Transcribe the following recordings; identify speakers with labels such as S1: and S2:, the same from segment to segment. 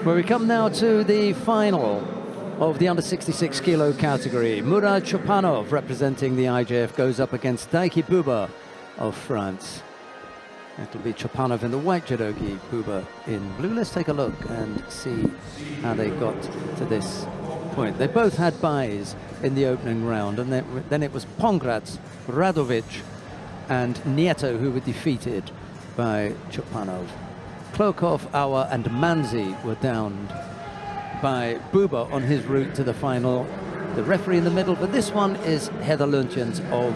S1: Where we come now to the final of the under 66 kilo category. Murad Chopanov, representing the IJF, goes up against Daiki Bouda of France. It'll be Chopanov in the white judogi, Bouda in blue. Let's take a look and see how they got to this point. They both had byes in the opening round, and then it was Pongrac, Radovic and Nieto who were defeated by Chopanov. Klokov, Auer and Manzi were downed by Bouda on his route to the final. The referee in the middle, but this one is Heather Luntjens of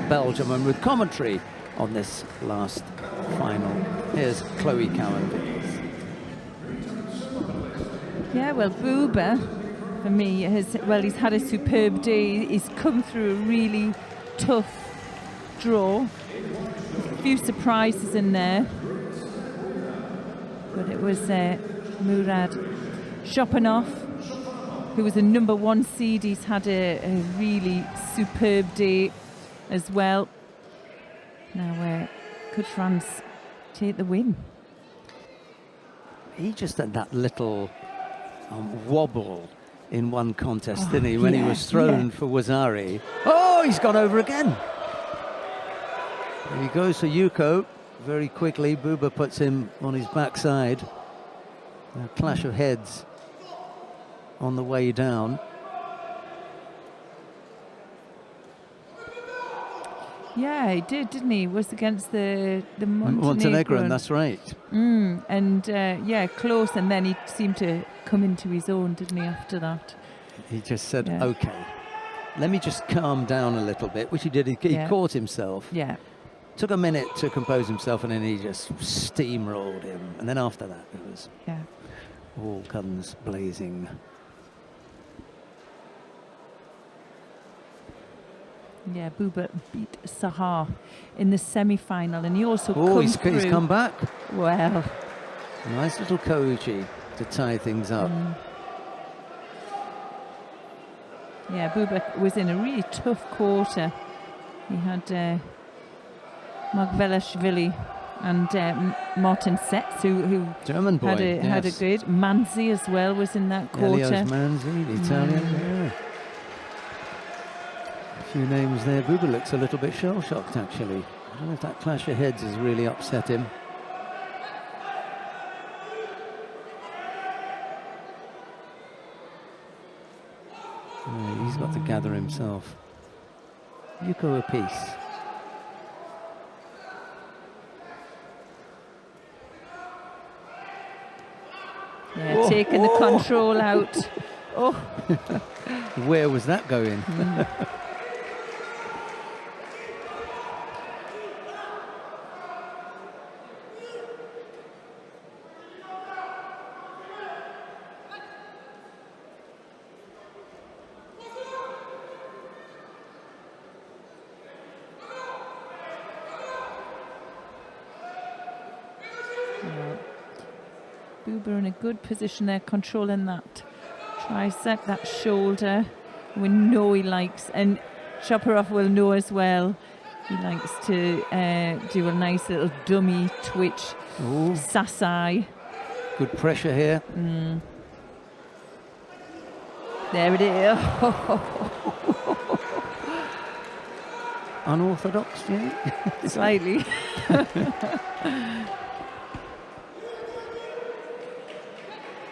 S1: Belgium, and with commentary on this last final, here's Chloe Cowan.
S2: Yeah, well, Bouda, for me, he's had a superb day. He's come through a really tough draw. A few surprises in there. But it was Murad Chopanov, who was a #1 seed. He's had a really superb day as well. Now, could France take the win?
S1: He just had that little wobble in one contest, didn't he, when he was thrown for Wazari. Oh, he's gone over again. There he goes for Yuko. Very quickly, Bouda puts him on his backside. A clash of heads on the way down.
S2: Yeah, he did, didn't he? It was against the
S1: Montenegrin, that's right.
S2: And yeah, close, and then he seemed to come into his own, didn't he, after that?
S1: He just said, okay, let me just calm down a little bit, which he did. He caught himself.
S2: Yeah.
S1: Took a minute to compose himself, and then he just steamrolled him. And then after that, it was all guns blazing.
S2: Yeah, Bouda beat Sahar in the semi-final, and he also
S1: he's come back.
S2: Well,
S1: nice little koji to tie things up.
S2: Yeah, Bouda was in a really tough quarter. He had Magvelashvili and Martin Setz, who
S1: German boy,
S2: had a good. Manzi as well was in that quarter.
S1: Elios Manzi, the Italian. A few names there. Bouda looks a little bit shell-shocked, actually. I don't know if that clash of heads has really upset him. He's got to gather himself. Yuko apiece.
S2: Yeah, taking the control out.
S1: Where was that going?
S2: Bouda in a good position there, controlling that tricep, that shoulder. We know he likes, and Chopanov will know as well, he likes to do a nice little dummy twitch. Sasai.
S1: Good pressure here.
S2: There it is.
S1: Unorthodox, do you think?
S2: Slightly.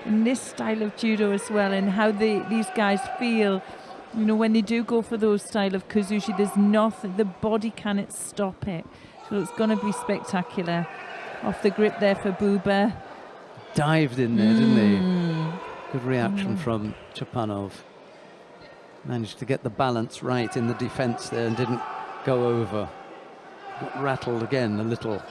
S2: And this style of judo as well, and how these guys feel, you know, when they do go for those style of kazushi, there's nothing, the body cannot stop it. So it's going to be spectacular. Off the grip there for Bouda.
S1: Dived in there, didn't he? Good reaction from Chopanov. Managed to get the balance right in the defense there and didn't go over. Got rattled again a little.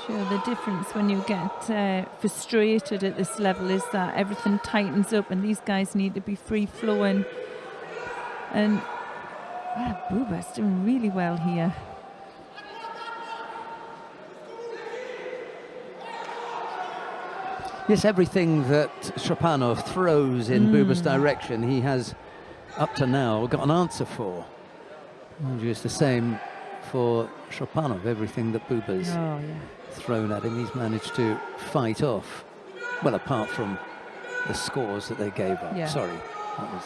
S2: Sure, the difference when you get frustrated at this level is that everything tightens up, and these guys need to be free-flowing. And Bouda's doing really well here.
S1: Yes, everything that Chopanov throws in Bouba's direction, he has, up to now, got an answer for. And it's the same for Chopanov. Everything that Bouba's thrown at him, he's managed to fight off. Well, apart from the scores that they gave up.
S2: Yeah.
S1: Sorry. That was...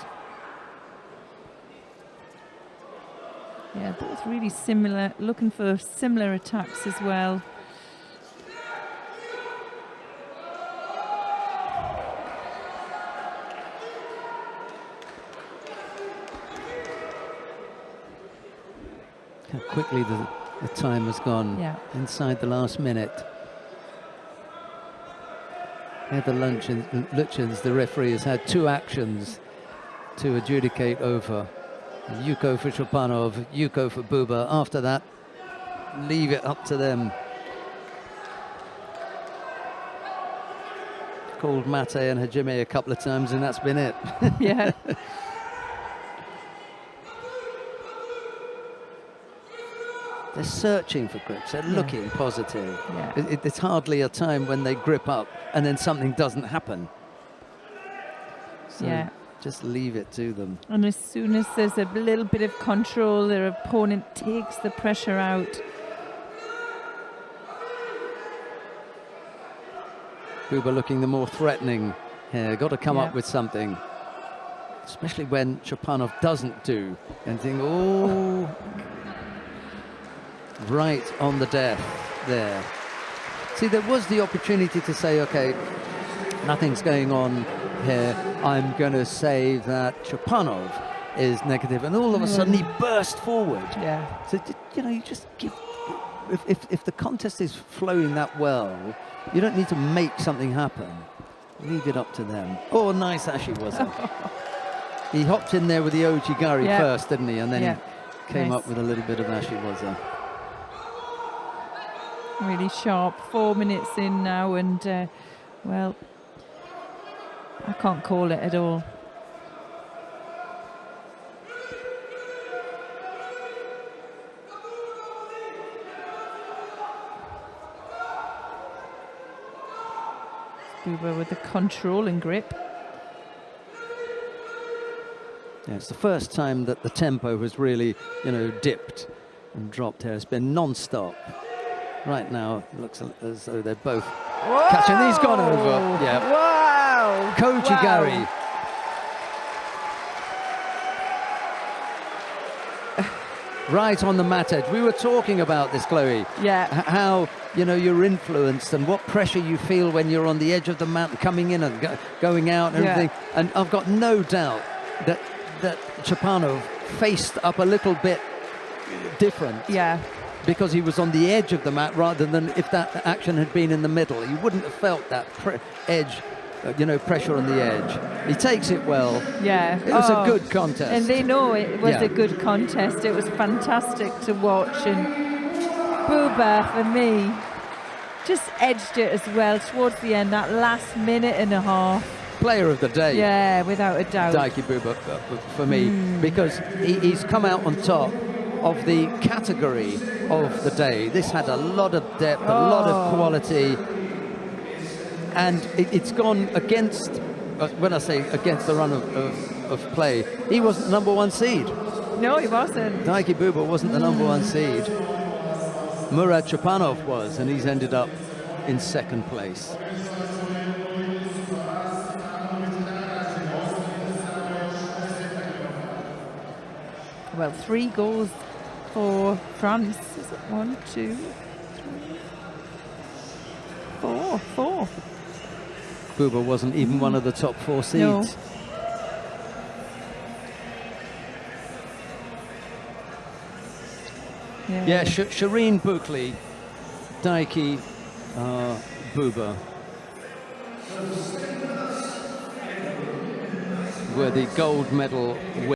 S2: Yeah, both really similar, looking for similar attacks as well.
S1: How quickly the time has gone inside the last minute. Heather Luchins, the referee, has had 2 actions to adjudicate over. Yuko for Chopanov, Yuko for Bouba. After that, leave it up to them. Called Mate and Hajime a couple of times, and that's been it.
S2: Yeah.
S1: They're searching for grips. They're looking positive.
S2: Yeah.
S1: It's hardly a time when they grip up and then something doesn't happen. So just leave it to them.
S2: And as soon as there's a little bit of control, their opponent takes the pressure out.
S1: Bouba looking the more threatening here. Got to come up with something. Especially when Chopanov doesn't do anything. Oh, right on the death there. See, there was the opportunity to say, okay, nothing's going on here. I'm going to say that Chopanov is negative, and all of a sudden he burst forward.
S2: Yeah.
S1: So, you know, you just give... If the contest is flowing that well, you don't need to make something happen. Leave it up to them. Oh, nice ashiwaza. He hopped in there with the Ojigari first, didn't he? And then he came up with a little bit of ashiwaza.
S2: Really sharp. 4 minutes in now, and well, I can't call it at all. Bouba with the control and grip.
S1: Yeah, it's the first time that the tempo has really, you know, dipped and dropped here. It's been non-stop. Right now, it looks as though they're both catching. He's gone over. Yeah.
S2: Wow.
S1: Kojigari.
S2: Wow.
S1: Right on the mat edge. We were talking about this, Chloe.
S2: Yeah.
S1: How, you know, you're influenced and what pressure you feel when you're on the edge of the mat, coming in and going out and everything. And I've got no doubt that Chopanov faced up a little bit different.
S2: Yeah.
S1: Because he was on the edge of the mat rather than if that action had been in the middle. He wouldn't have felt that edge, you know, pressure on the edge. He takes it well.
S2: Yeah.
S1: It was a good contest.
S2: And they know it was a good contest. It was fantastic to watch. And Bouba, for me, just edged it as well towards the end, that last minute and a half.
S1: Player of the day.
S2: Yeah, without a doubt.
S1: Daiki Bouba for me, because he's come out on top of the category of the day. This had a lot of depth, a lot of quality, and it's gone against, when I say against the run of play, he wasn't the #1 seed.
S2: No, he wasn't.
S1: Daiki Bouba wasn't the #1 seed. Murad Chopanov was, and he's ended up in 2nd place.
S2: Well, 3 goals for France. Is it 1, 2, 3, 4? 4.
S1: Bouba wasn't even one of the top 4 seeds.
S2: No.
S1: Yeah, Shireen Boukley, Daiki Bouba were the gold medal winners.